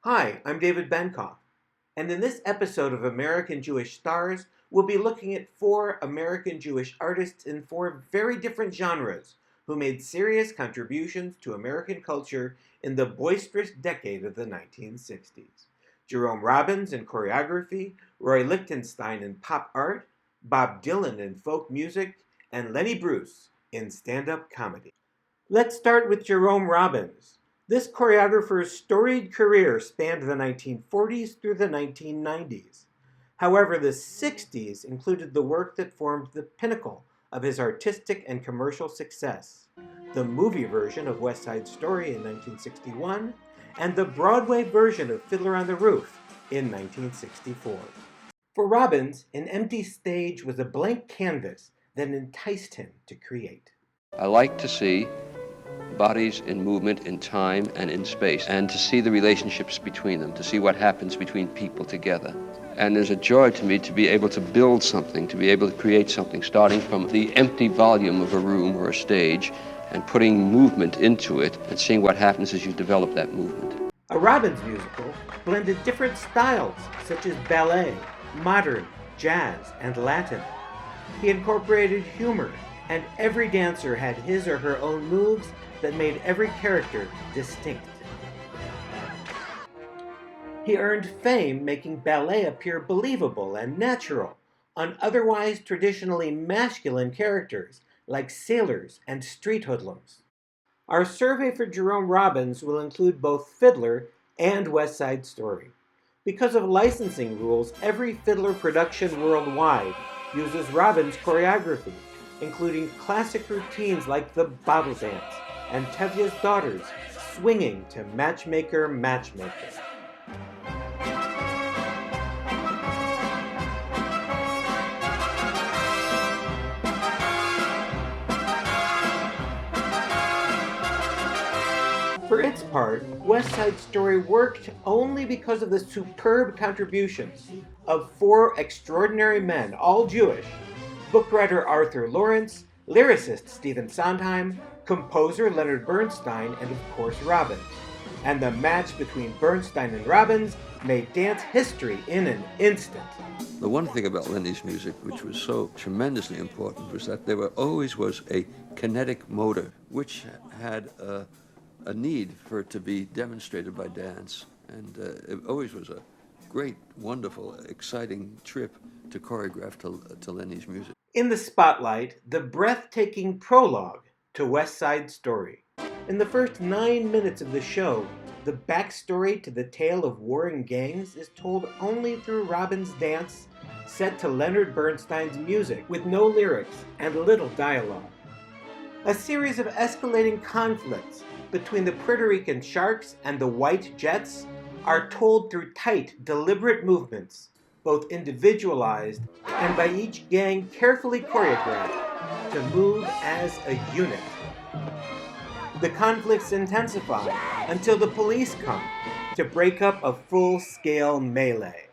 Hi, I'm David Benkoff, and in this episode of American Jewish Stars, we'll be looking at four American Jewish artists in four very different genres who made serious contributions to American culture in the boisterous decade of the 1960s. Jerome Robbins in choreography, Roy Lichtenstein in pop art, Bob Dylan in folk music, and Lenny Bruce in stand-up comedy. Let's start with Jerome Robbins. This choreographer's storied career spanned the 1940s through the 1990s. However, the 60s included the work that formed the pinnacle of his artistic and commercial success: the movie version of West Side Story in 1961 and the Broadway version of Fiddler on the Roof in 1964. For Robbins, an empty stage was a blank canvas that enticed him to create. I like to see bodies in movement in time and in space, and to see the relationships between them, to see what happens between people together. And there's a joy to me to be able to build something, to be able to create something, starting from the empty volume of a room or a stage, and putting movement into it, and seeing what happens as you develop that movement. A Robbins musical blended different styles, such as ballet, modern, jazz, and Latin. He incorporated humor, and every dancer had his or her own moves that made every character distinct. He earned fame making ballet appear believable and natural on otherwise traditionally masculine characters like sailors and street hoodlums. Our survey for Jerome Robbins will include both Fiddler and West Side Story. Because of licensing rules, every Fiddler production worldwide uses Robbins choreography, including classic routines like the bottle dance and Tevye's daughters swinging to Matchmaker, Matchmaker. For its part, West Side Story worked only because of the superb contributions of four extraordinary men, all Jewish: book writer Arthur Lawrence, lyricist Stephen Sondheim, composer Leonard Bernstein, and of course Robbins. And the match between Bernstein and Robbins made dance history in an instant. The one thing about Lenny's music, which was so tremendously important, was that there always was a kinetic motor, which had a need for it to be demonstrated by dance. And it always was a great, wonderful, exciting trip to choreograph to Lenny's music. In the spotlight, the breathtaking prologue to West Side Story. In the first 9 minutes of the show, the backstory to the tale of warring gangs is told only through Robbins' dance, set to Leonard Bernstein's music, with no lyrics and little dialogue. A series of escalating conflicts between the Puerto Rican Sharks and the White Jets are told through tight, deliberate movements, both individualized and by each gang carefully choreographed to move as a unit. The conflicts intensify until the police come to break up a full-scale melee.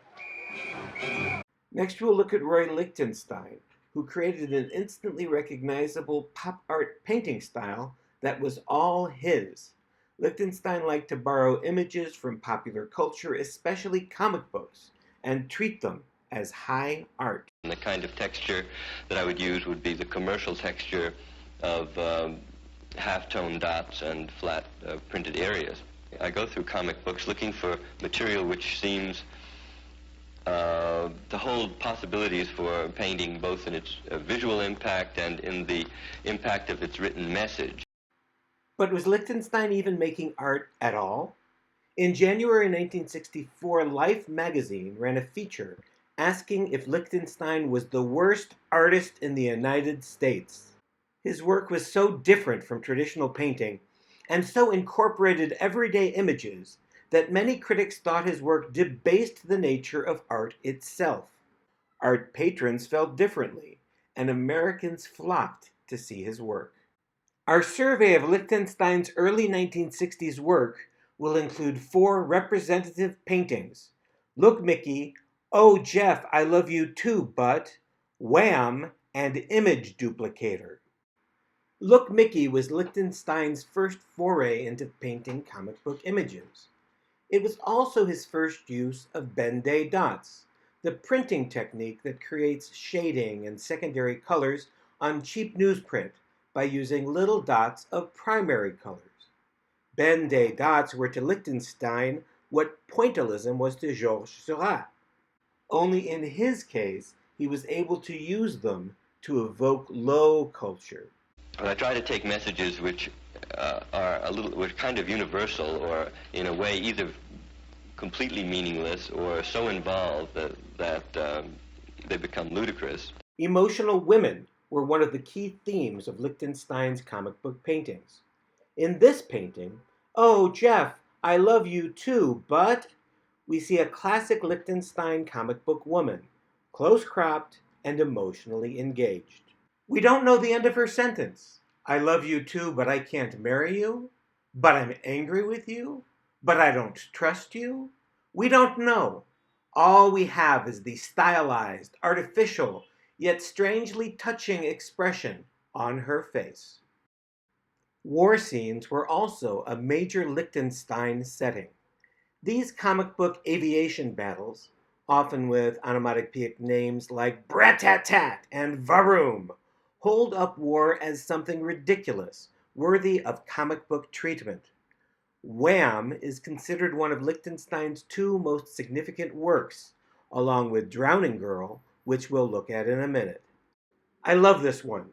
Next we'll look at Roy Lichtenstein, who created an instantly recognizable pop art painting style that was all his. Lichtenstein liked to borrow images from popular culture, especially comic books, and treat them as high art. And the kind of texture that I would use would be the commercial texture of half-tone dots and flat printed areas. I go through comic books looking for material which seems to hold possibilities for painting, both in its visual impact and in the impact of its written message. But was Lichtenstein even making art at all? In January 1964, Life magazine ran a feature asking if Lichtenstein was the worst artist in the United States. His work was so different from traditional painting and so incorporated everyday images that many critics thought his work debased the nature of art itself. Art patrons felt differently, and Americans flocked to see his work. Our survey of Lichtenstein's early 1960s work will include four representative paintings: Look, Mickey, Oh, Jeff, I Love You Too, But, Wham, and Image Duplicator. Look, Mickey was Lichtenstein's first foray into painting comic book images. It was also his first use of Ben-Day dots, the printing technique that creates shading and secondary colors on cheap newsprint by using little dots of primary colors. Ben-Day dots were to Lichtenstein what pointillism was to Georges Seurat. Only in his case, he was able to use them to evoke low culture. I try to take messages which which kind of universal, or in a way either completely meaningless or so involved that they become ludicrous. Emotional women were one of the key themes of Lichtenstein's comic book paintings. In this painting, "Oh, Jeff, I love you too, but," we see a classic Lichtenstein comic book woman, close-cropped and emotionally engaged. We don't know the end of her sentence. "I love you too, but I can't marry you. But I'm angry with you. But I don't trust you." We don't know. All we have is the stylized, artificial, yet strangely touching expression on her face. War scenes were also a major Lichtenstein setting. These comic book aviation battles, often with onomatopoeic names like Brat-tat-tat and Varoom, hold up war as something ridiculous, worthy of comic book treatment. Wham is considered one of Lichtenstein's two most significant works, along with Drowning Girl, which we'll look at in a minute. I love this one.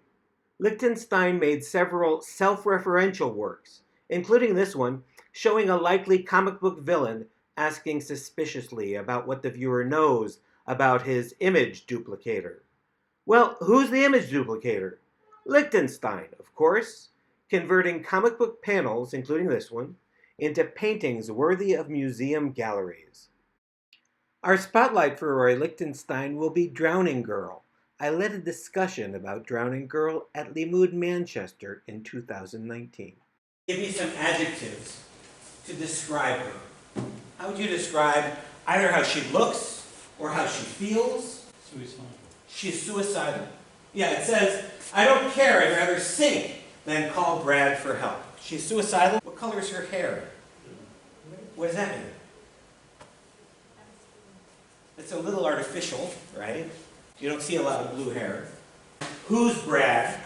Lichtenstein made several self-referential works, including this one, showing a likely comic book villain asking suspiciously about what the viewer knows about his image duplicator. Well, who's the image duplicator? Lichtenstein, of course, converting comic book panels, including this one, into paintings worthy of museum galleries. Our spotlight for Roy Lichtenstein will be Drowning Girl. I led a discussion about Drowning Girl at Limmud, Manchester in 2019. Give me some adjectives to describe her. How would you describe either how she looks or how she feels? Suicidal. She's suicidal. Yeah, it says, "I don't care, I'd rather sink than call Brad for help." She's suicidal. What color is her hair? What does that mean? It's a little artificial, right? You don't see a lot of blue hair. Who's Brad?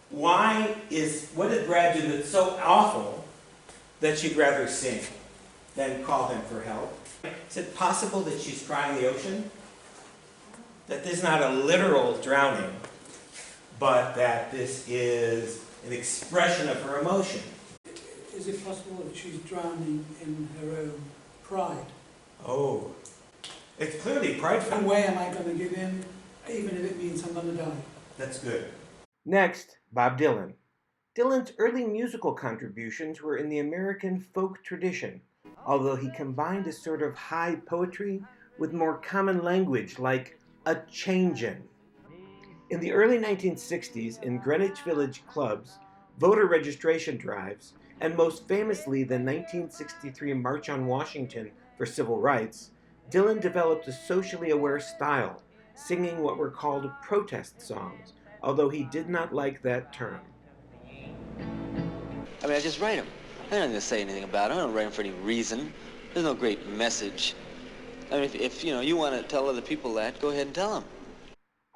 What did Brad do that's so awful that she'd rather sink than call him for help? Is it possible that she's crying the ocean? That this is not a literal drowning, but that this is an expression of her emotion? Is it possible that she's drowning in her own pride? Oh, it's clearly prideful. And why am I going to give in, even if it means I'm going to die? That's good. Next, Bob Dylan. Dylan's early musical contributions were in the American folk tradition, although he combined a sort of high poetry with more common language like a changin'. In the early 1960s, in Greenwich Village clubs, voter registration drives, and most famously the 1963 March on Washington for Civil Rights, Dylan developed a socially aware style, singing what were called protest songs, although he did not like that term. I mean, I just write them. I don't need to say anything about them. I don't write them for any reason. There's no great message. I mean, if you want to tell other people that, go ahead and tell them.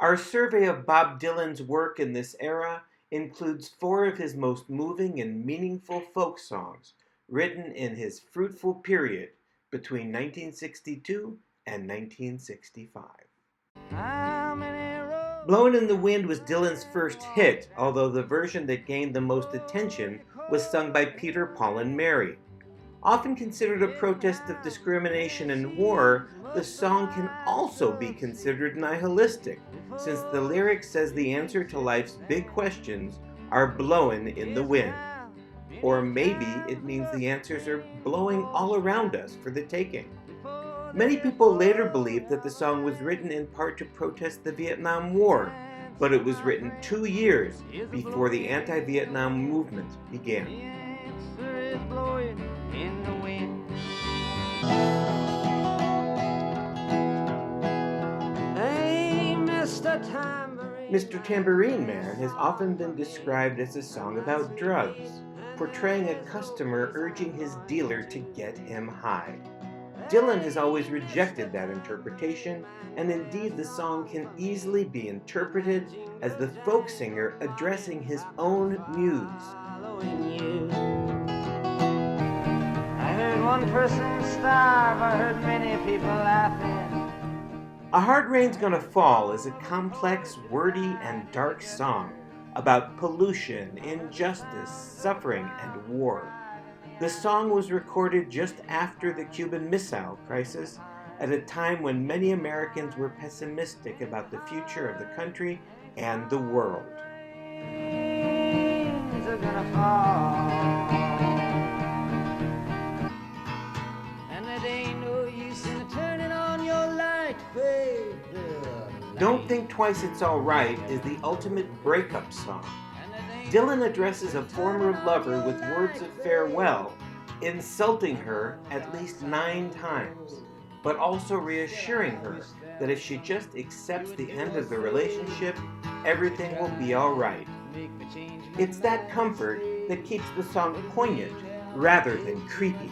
Our survey of Bob Dylan's work in this era includes 4 of his most moving and meaningful folk songs, written in his fruitful period between 1962 and 1965. Blowin' in the Wind was Dylan's first hit, although the version that gained the most attention was sung by Peter, Paul, and Mary. Often considered a protest of discrimination and war, the song can also be considered nihilistic, since the lyric says the answer to life's big questions are blowin' in the wind. Or maybe it means the answers are blowing all around us for the taking. Many people later believed that the song was written in part to protest the Vietnam War, but it was written 2 years before the anti-Vietnam movement began. Mr. Tambourine Man has often been described as a song about drugs. portraying a customer urging his dealer to get him high. Dylan has always rejected that interpretation, and indeed the song can easily be interpreted as the folk singer addressing his own muse. I heard one person starve, I heard many people laughing. A Hard Rain's Gonna Fall is a complex, wordy, and dark song about pollution, injustice, suffering, and war. The song was recorded just after the Cuban Missile Crisis, at a time when many Americans were pessimistic about the future of the country and the world. Rains are gonna fall, and it ain't no use in turning on your light, babe. Don't Think Twice It's Alright is the ultimate breakup song. Dylan addresses a former lover with words of farewell, insulting her at least 9 times, but also reassuring her that if she just accepts the end of the relationship, everything will be alright. It's that comfort that keeps the song poignant rather than creepy.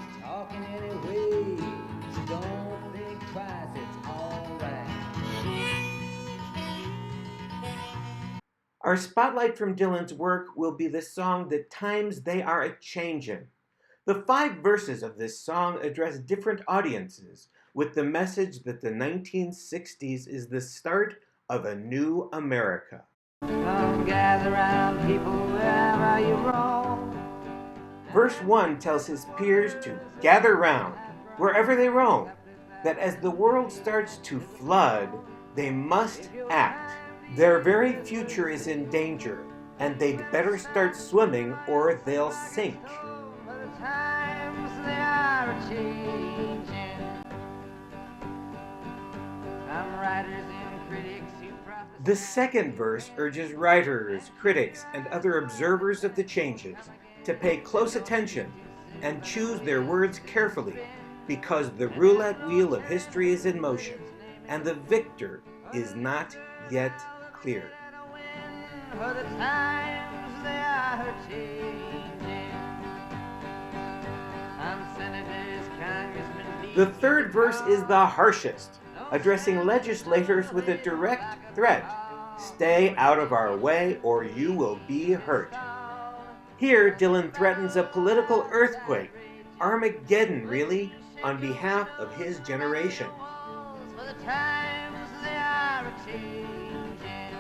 Our spotlight from Dylan's work will be the song The Times They Are A-Changin'. The 5 verses of this song address different audiences with the message that the 1960s is the start of a new America. Come gather round, people, wherever you roam. Verse 1 tells his peers to gather round, wherever they roam, that as the world starts to flood, they must act. Their very future is in danger, and they'd better start swimming or they'll sink. For the times they are a-changing. Some writers and critics who prophesy. The second verse urges writers, critics, and other observers of the changes to pay close attention and choose their words carefully, because the roulette wheel of history is in motion, and the victor is not yet clear. For the times they are changing. Some senators, congressmen, The third verse is the harshest, addressing legislators with a direct threat: stay out of our way or you will be hurt. Here, Dylan threatens a political earthquake, Armageddon really, on behalf of his generation. for the times they are changing.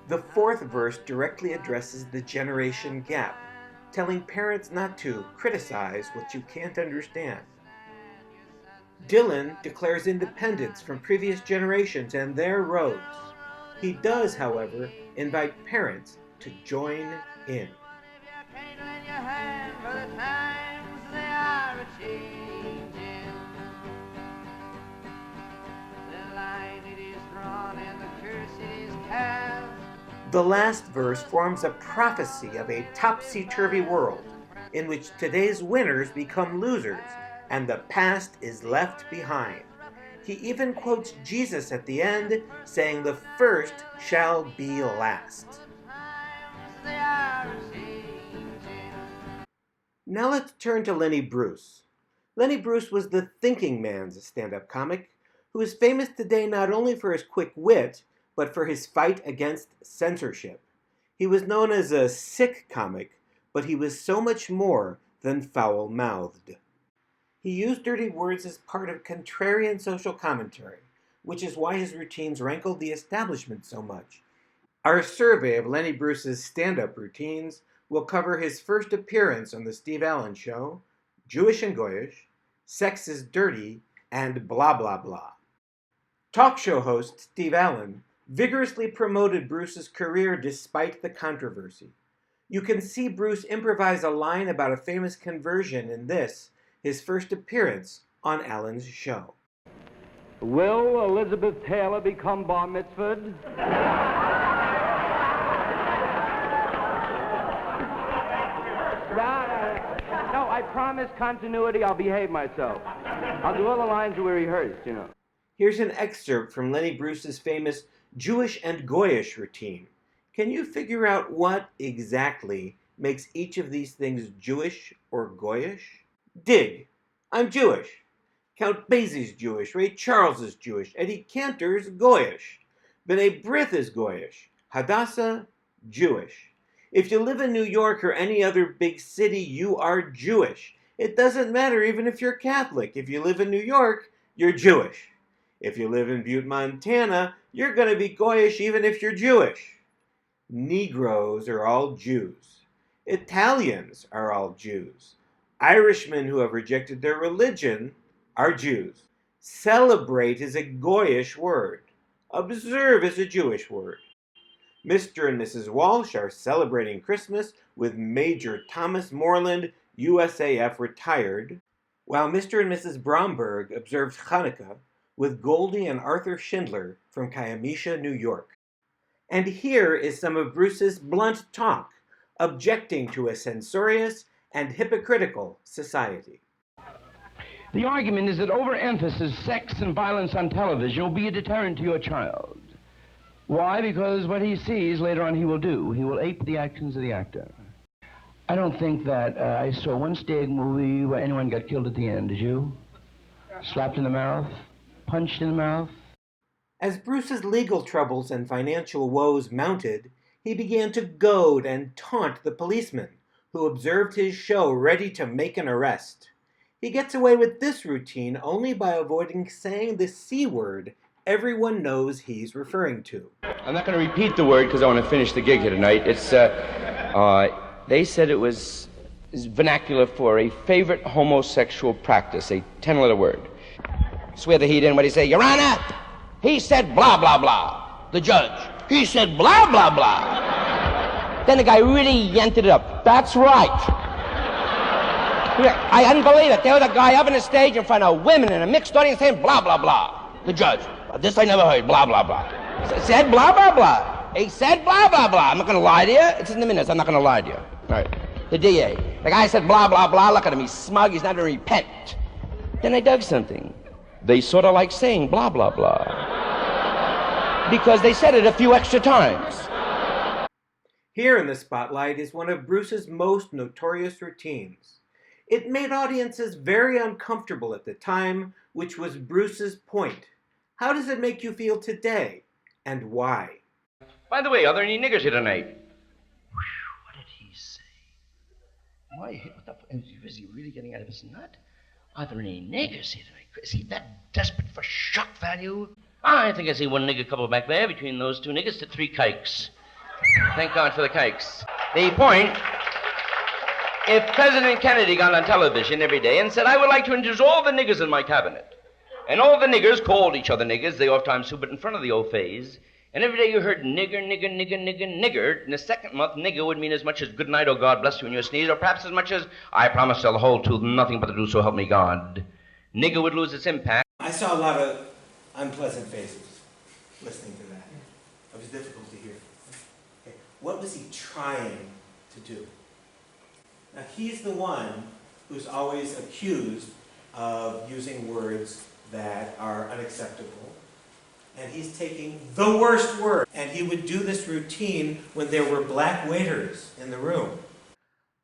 The fourth verse directly addresses the generation gap, telling parents not to criticize what you can't understand. Dylan declares independence from previous generations and their roads. He does, however, invite parents to join in. For the times they are changing. The line it is drawn and the curse it is cast. The last verse forms a prophecy of a topsy-turvy world in which today's winners become losers and the past is left behind. He even quotes Jesus at the end, saying the first shall be last. They are changing. Now let's turn to Lenny Bruce. Lenny Bruce was the thinking man's stand-up comic, who is famous today not only for his quick wit, but for his fight against censorship. He was known as a sick comic, but he was so much more than foul-mouthed. He used dirty words as part of contrarian social commentary, which is why his routines rankled the establishment so much. Our survey of Lenny Bruce's stand-up routines will cover his first appearance on The Steve Allen Show, Jewish and Goyish, Sex is Dirty, and blah blah blah. Talk show host Steve Allen vigorously promoted Bruce's career despite the controversy. You can see Bruce improvise a line about a famous conversion in this, his first appearance on Allen's show. Will Elizabeth Taylor become bar mitzvahed? No, I promise continuity. I'll behave myself. I'll do all the lines that were rehearsed, you know. Here's an excerpt from Lenny Bruce's famous Jewish and Goyish routine, Can you figure out what exactly makes each of these things Jewish or Goyish? Dig. I'm Jewish. Count Basie's Jewish. Ray Charles is Jewish. Eddie Cantor's Goyish. B'nai B'rith is Goyish. Hadassah, Jewish. If you live in New York or any other big city, you are Jewish. It doesn't matter even if you're Catholic. If you live in New York, you're Jewish. If you live in Butte, Montana, you're going to be Goyish even if you're Jewish. Negroes are all Jews. Italians are all Jews. Irishmen who have rejected their religion are Jews. Celebrate is a Goyish word. Observe is a Jewish word. Mr. and Mrs. Walsh are celebrating Christmas with Major Thomas Moreland, USAF retired, while Mr. and Mrs. Bromberg observed Hanukkah with Goldie and Arthur Schindler from Kiamisha, New York. And here is some of Bruce's blunt talk, objecting to a censorious and hypocritical society. The argument is that overemphasis, sex and violence on television will be a deterrent to your child. Why? Because what he sees later on he will do. He will ape the actions of the actor. I don't think that I saw one Stag movie where anyone got killed at the end. Did you? Slapped in the mouth? Punched in the mouth? As Bruce's legal troubles and financial woes mounted, he began to goad and taunt the policemen, who observed his show ready to make an arrest. He gets away with this routine only by avoiding saying the C word everyone knows he's referring to. I'm not going to repeat the word because I want to finish the gig here tonight. It's, they said it was vernacular for a favorite homosexual practice, a 10-letter word. Swear the heat in, what he say? Your Honor, he said blah, blah, blah. The judge, he said blah, blah, blah. Then the guy really yanked it up. That's right. I couldn't believe it. There was a guy up on the stage in front of women in a mixed audience saying blah, blah, blah. The judge, this I never heard, blah, blah, blah. Said blah, blah, blah. He said blah, blah, blah. I'm not going to lie to you. It's in the minutes. I'm not going to lie to you. All right. The DA. The guy said blah, blah, blah. Look at him. He's smug. He's not going to repent. Then I dug something. They sort of like saying blah, blah, blah. Because they said it a few extra times. Here in the spotlight is one of Bruce's most notorious routines. It made audiences very uncomfortable at the time, which was Bruce's point. How does it make you feel today, and why? By the way, are there any niggers here tonight? What did he say? Why, what the, is he really getting out of his nut? Are there any niggers here tonight? Is he that desperate for shock value? I think I see one nigger couple back there. Between those two niggers, to 3 kikes. Thank God for the kikes. The point, if President Kennedy got on television every day and said, I would like to introduce all the niggers in my cabinet, and all the niggers called each other niggers, they oftentimes stood in front of the old phase, and every day you heard nigger, nigger, nigger, nigger, nigger, in the second month, nigger would mean as much as good night or God bless you in your sneeze, or perhaps as much as I promise to tell the whole truth, nothing but the truth, so help me God. Nigger would lose its impact. I saw a lot of unpleasant faces listening to that. It was difficult to hear. Okay. What was he trying to do? Now, he's the one who's always accused of using words that are unacceptable. And he's taking the worst word. And he would do this routine when there were black waiters in the room.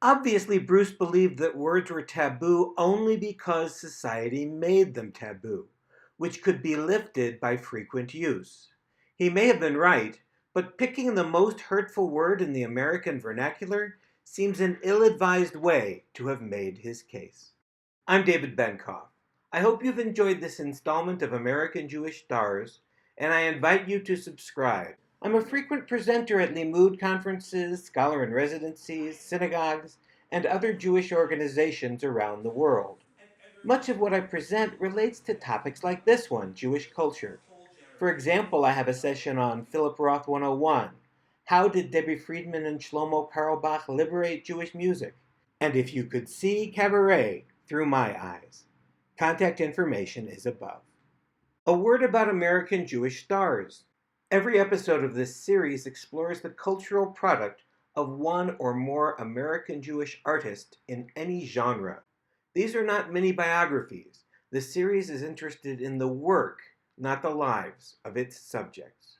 Obviously, Bruce believed that words were taboo only because society made them taboo, which could be lifted by frequent use. He may have been right, but picking the most hurtful word in the American vernacular seems an ill-advised way to have made his case. I'm David Benkoff. I hope you've enjoyed this installment of American Jewish Stars, and I invite you to subscribe. I'm a frequent presenter at Limud conferences, scholar in residencies, synagogues, and other Jewish organizations around the world. Much of what I present relates to topics like this one, Jewish culture. For example, I have a session on Philip Roth 101, How did Debbie Friedman and Shlomo Carlebach liberate Jewish music? And if you could see cabaret through my eyes. Contact information is above. A word about American Jewish stars. Every episode of this series explores the cultural product of one or more American Jewish artists in any genre. These are not mini biographies. The series is interested in the work, not the lives, of its subjects.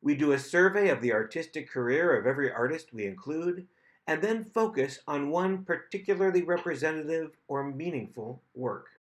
We do a survey of the artistic career of every artist we include, and then focus on one particularly representative or meaningful work.